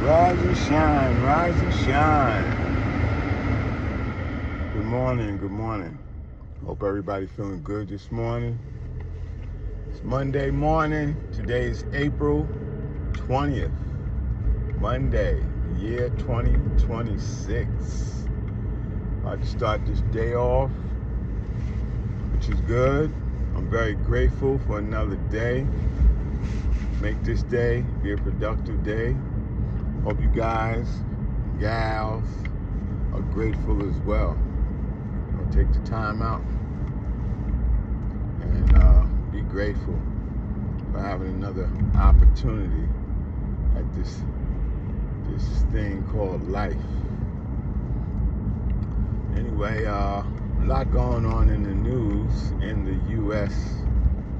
Rise and shine, rise and shine. Good morning, good morning. Hope everybody feeling good this morning. It's Monday morning. Today is April 20th. Monday, year 2026. About to start this day off, which is good. I'm very grateful for another day. Make this day be a productive day. Hope you guys, gals, are grateful as well. Take the time out and be grateful for having another opportunity at this thing called life. Anyway, a lot going on in the news in the USA.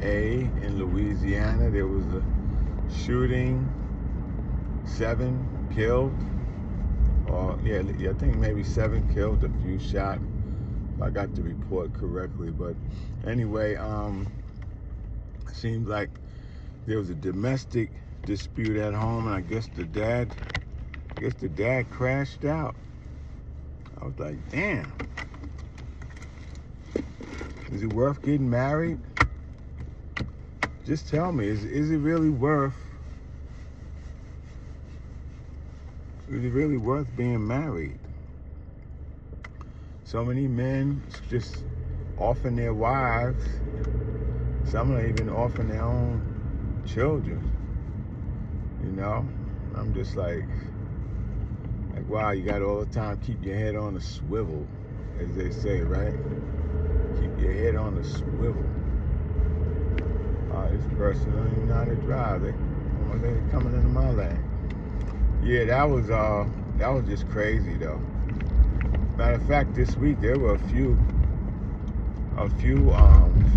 In Louisiana, there was a shooting, 7 killed, I think maybe 7 killed, a few shot. If I got the report correctly, but anyway, it seems like there was a domestic dispute at home, and I guess the dad crashed out. I was like, damn, is it worth getting married? Just tell me, is it really worth? Is it really worth being married? So many men just offering their wives. Some are even offering their own children. You know, I'm just like, wow, you got all the time. Keep your head on a swivel, as they say, right? Keep your head on a swivel. This person don't even know how to drive. They're coming into my lane. Yeah, that was just crazy though. Matter of fact, this week there were a few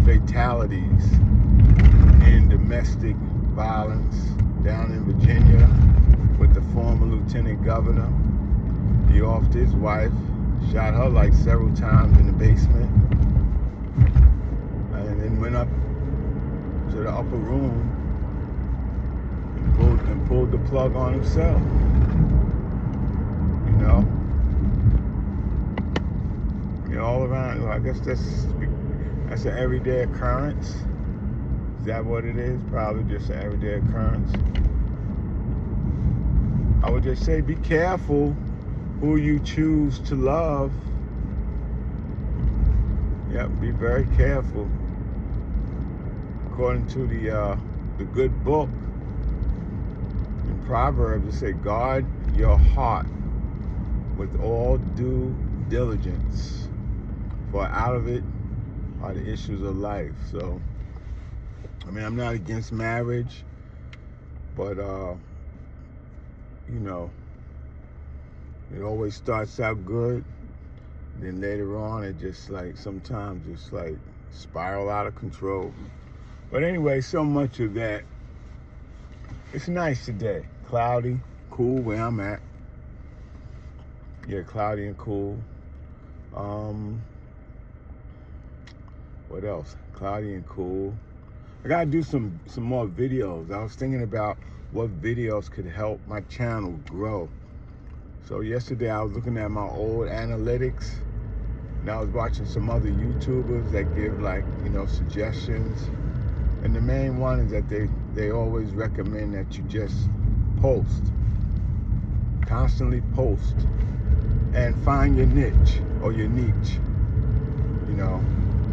fatalities in domestic violence down in Virginia with the former lieutenant governor. He offed his wife, shot her like several times in the basement, and then went up to the upper room and pulled the plug on himself. You know? All around, I guess that's an everyday occurrence. Is that what it is? Probably just an everyday occurrence. I would just say be careful who you choose to love. Yep, be very careful. According to the good book in Proverbs, it say, guard your heart with all due diligence, for out of it are the issues of life. So, I mean, I'm not against marriage, but, you know, it always starts out good. Then later on, it just like, sometimes just like spiral out of control. But anyway, so much of that. It's nice today. Cloudy, cool where I'm at. Yeah, cloudy and cool. What else? Cloudy and cool. I gotta do some more videos. I was thinking about what videos could help my channel grow. So yesterday I was looking at my old analytics, and I was watching some other YouTubers that give suggestions. And the main one is that they always recommend that you just post. Constantly post. And find your niche or your niche. You know,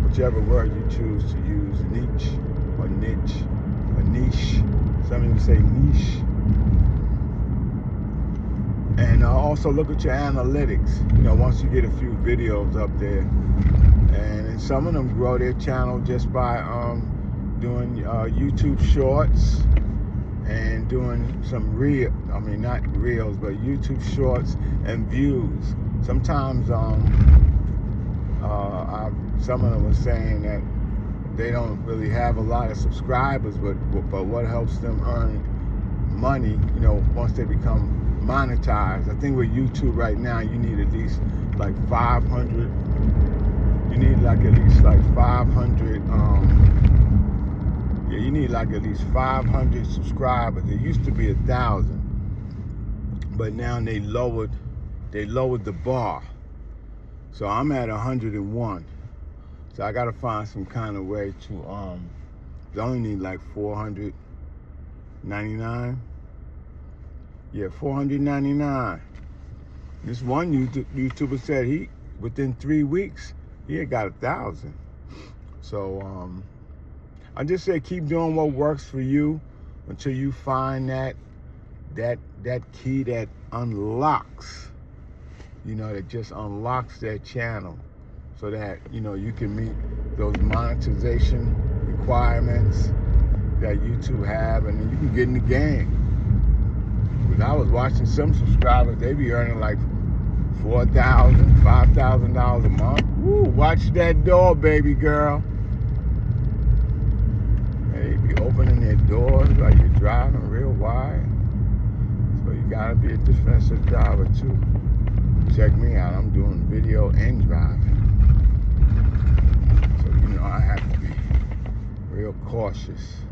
whichever word you choose to use, niche or niche or niche. Some even say niche. And also look at your analytics. You know, once you get a few videos up there, and some of them grow their channel just by doing YouTube shorts and doing some not reels, but YouTube shorts and views. Sometimes some of them were saying that they don't really have a lot of subscribers, but what helps them earn money, you know, once they become monetized. I think with YouTube right now, you need at least like 500. You need like at least like 500. You need like at least 500 subscribers. It used to be 1,000. but now they lowered the bar. So I'm at 101. So I gotta find some kind of way to I only need like 499. Yeah, 499. This one YouTuber said he within 3 weeks he had got 1,000. So I just say keep doing what works for you until you find that key that unlocks, that just unlocks that channel, so that you can meet those monetization requirements that YouTube have, and then you can get in the game. Because I was watching some subscribers, they be earning like $4,000, $5,000 a month. Woo, watch that door, baby girl. They be opening their doors while you're driving real wide. So you gotta be a defensive driver too. Check me out, I'm doing video and driving. So I have to be real cautious.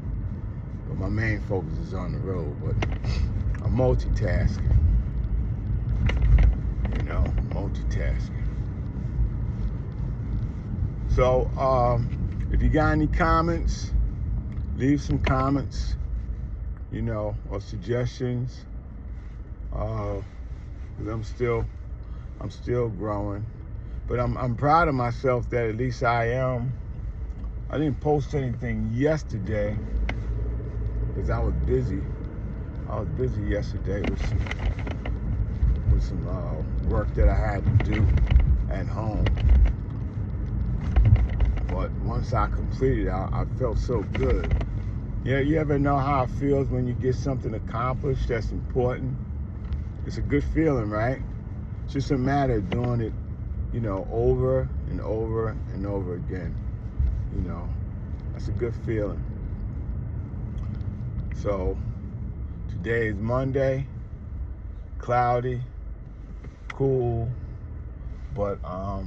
But my main focus is on the road, but I'm multitasking. Multitasking. So if you got any comments, leave some comments, or suggestions. Cause I'm still growing, but I'm proud of myself that at least I am. I didn't post anything yesterday because I was busy. I was busy yesterday with some work that I had to do at home. But once I completed it, I felt so good. Yeah, you ever know how it feels when you get something accomplished that's important? It's a good feeling, right? It's just a matter of doing it, over and over and over again. That's a good feeling. So today is Monday, cloudy, cool, but I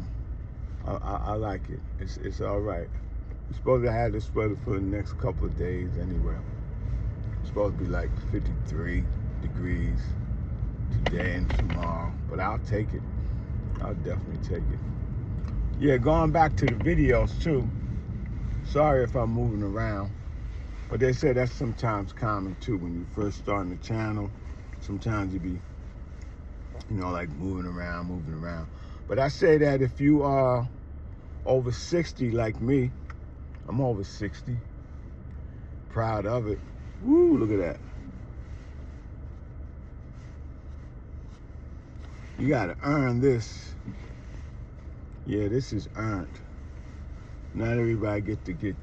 like it. It's all right. I'm supposed to have this weather for the next couple of days anyway. It's supposed to be like 53 degrees today and tomorrow, but I'll take it. I'll definitely take it. Yeah, going back to the videos too. Sorry if I'm moving around, but they say that's sometimes common too when you first starting the channel. Sometimes you be, like moving around. But I say that if you are over 60 like me, I'm over 60, proud of it. Woo, look at that. You gotta earn this. Yeah, this is earned. Not everybody get this,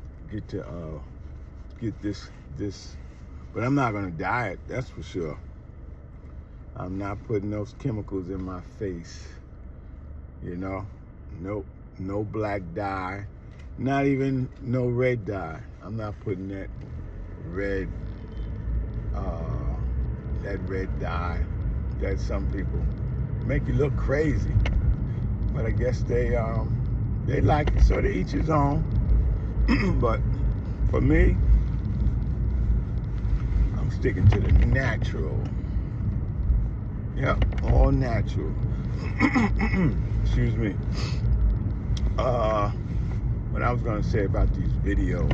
but I'm not gonna diet, that's for sure. I'm not putting those chemicals in my face. Nope, no black dye, not even no red dye. I'm not putting that red dye that some people make you look crazy. But I guess they like it, so to each his own. But for me, I'm sticking to the natural. Yep, all natural. Excuse me. What I was gonna say about these videos.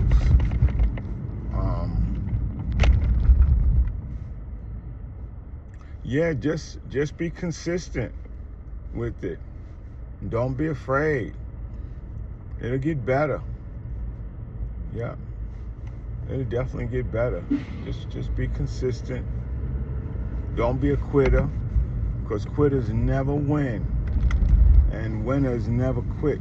Yeah, just be consistent with it. Don't be afraid. It'll get better. Yeah, it'll definitely get better. Just be consistent. Don't be a quitter, because quitters never win, and winners never quit.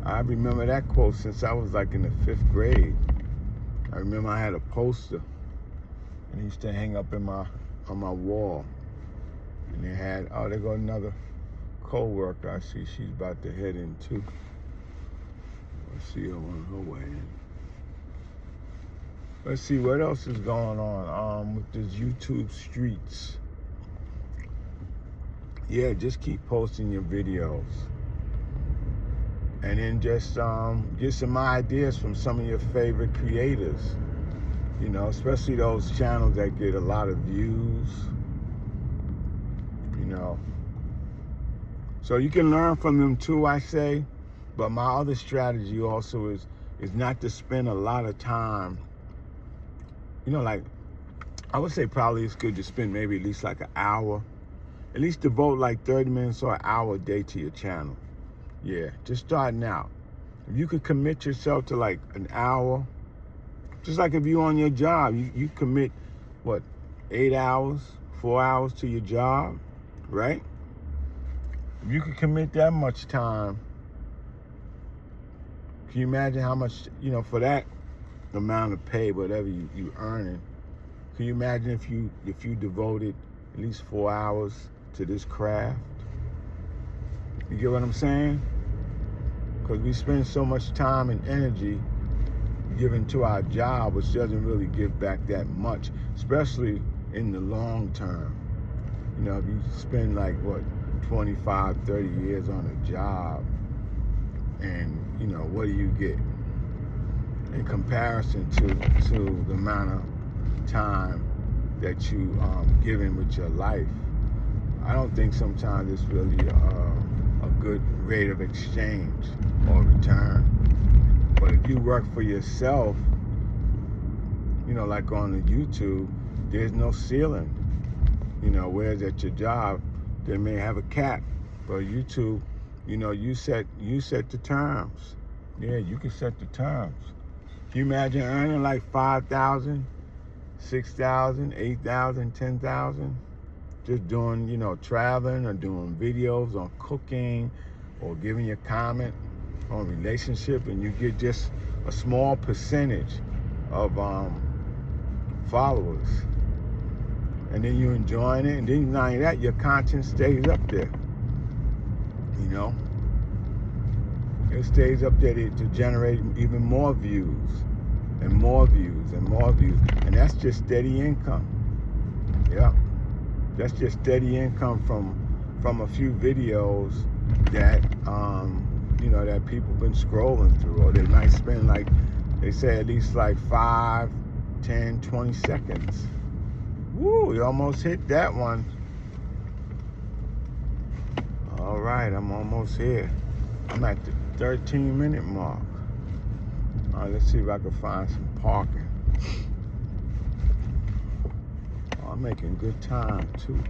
I remember that quote since I was like in the 5th grade. I remember I had a poster, and I used to hang up on my wall. And they had, oh, there go another co-worker. I see she's about to head in too. Let's see her on her way in. Let's see what else is going on with this YouTube streets. Yeah, just keep posting your videos. And then just get some ideas from some of your favorite creators. You know, especially those channels that get a lot of views, you know. So you can learn from them too, I say. But my other strategy also is not to spend a lot of time, you know, like, I would say probably it's good to spend maybe at least like an hour, at least devote like 30 minutes or an hour a day to your channel. Yeah, just starting out. If you could commit yourself to like an hour, just like if you're on your job, you commit, what, 8 hours, 4 hours to your job, right? If you could commit that much time, can you imagine how much, you know, for that amount of pay, whatever you earning, can you imagine if you devoted at least 4 hours to this craft? You get what I'm saying? Because we spend so much time and energy given to our job, which doesn't really give back that much, especially in the long term. You know, if you spend like, what, 25, 30 years on a job, and, you know, what do you get in comparison to the amount of time that you given with your life? I don't think sometimes it's really a good rate of exchange or return. But if you work for yourself, you know, like on the YouTube, there's no ceiling. You know, whereas at your job, they may have a cap. But YouTube, you know, you set the terms. Yeah, you can set the terms. Can you imagine earning like 5,000, 6,000, 8,000, 10,000? Just doing, you know, traveling or doing videos on cooking or giving your comment on relationship, and you get just a small percentage of followers. And then you're enjoying it, and then not only that, your content stays up there. You know? It stays up there to generate even more views and more views and more views. And that's just steady income. Yeah. That's just steady income from a few videos that you know, that people been scrolling through, or they might spend, like they say, at least like 5, 10, 20 seconds. Woo, you almost hit that one. All right, I'm almost here. I'm at the 13-minute mark. All right, let's see if I can find some parking. Oh, I'm making good time too.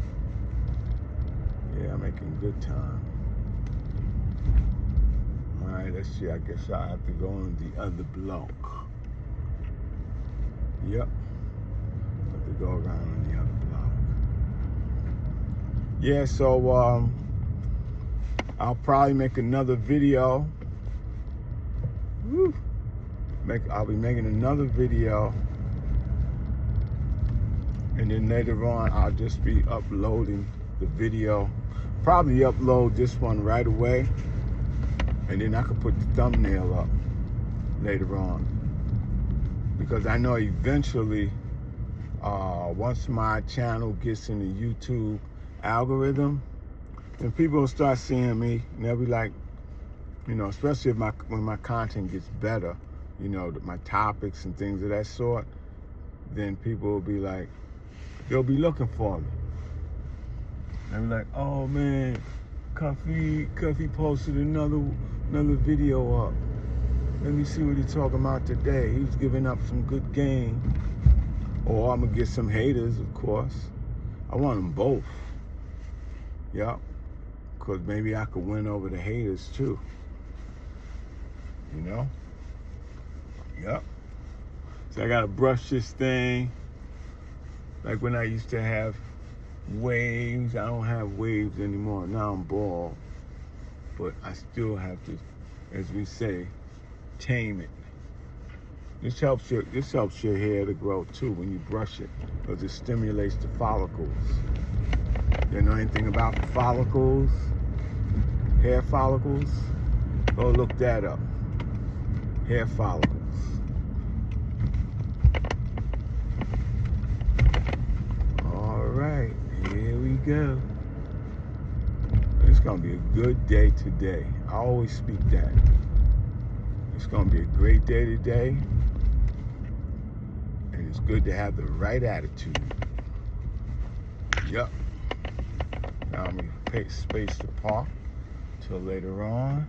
Yeah, I'm making good time. All right, let's see. I guess I have to go on the other block. Yep. Have to go around on the other block. Yeah, so I'll probably make another video. Woo. I'll be making another video, and then later on I'll just be uploading the video. Probably upload this one right away, and then I could put the thumbnail up later on, because I know eventually once my channel gets in the YouTube algorithm, then people will start seeing me, and they'll be like, you know, especially if when my content gets better, you know, my topics and things of that sort, then people will be like, they'll be looking for me. They'll be like, oh man, Cuffy posted another video up. Let me see what he's talking about today. He was giving up some good game. Or I'm gonna get some haters, of course. I want them both. Yep. Because maybe I could win over the haters too. You know? Yep. So I gotta brush this thing. Like when I used to have waves, I don't have waves anymore. Now I'm bald. But I still have to, as we say, tame it. This helps your hair to grow too when you brush it, because it stimulates the follicles. You know anything about follicles? Hair follicles? Go look that up. Hair follicles. All right, here we go. It's gonna be a good day today. I always speak that. It's gonna be a great day today. And It's good to have the right attitude. Yep. Now I'm going to pay space to park till later on.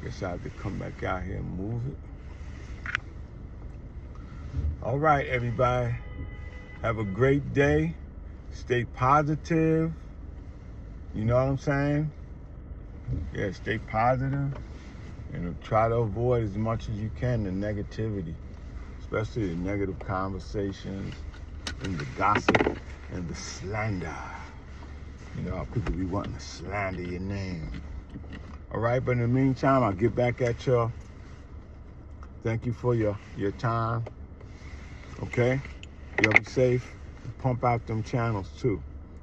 Guess I have to come back out here and move it. All right, everybody. Have a great day. Stay positive. You know what I'm saying? Yeah, stay positive. And try to avoid as much as you can the negativity, especially the negative conversations and the gossip and the slander. You know how people be wanting to slander your name. All right, but in the meantime, I'll get back at y'all. Thank you for your time. Okay? Y'all be safe. Pump out them channels too.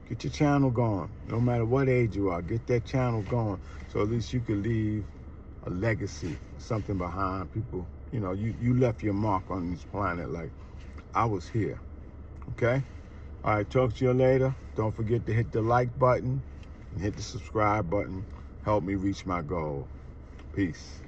Get your channel going. No matter what age you are, get that channel going. So at least you can leave a legacy, something behind people. You know, you left your mark on this planet like, I was here. Okay? All right, talk to you later. Don't forget to hit the like button and hit the subscribe button. Help me reach my goal. Peace.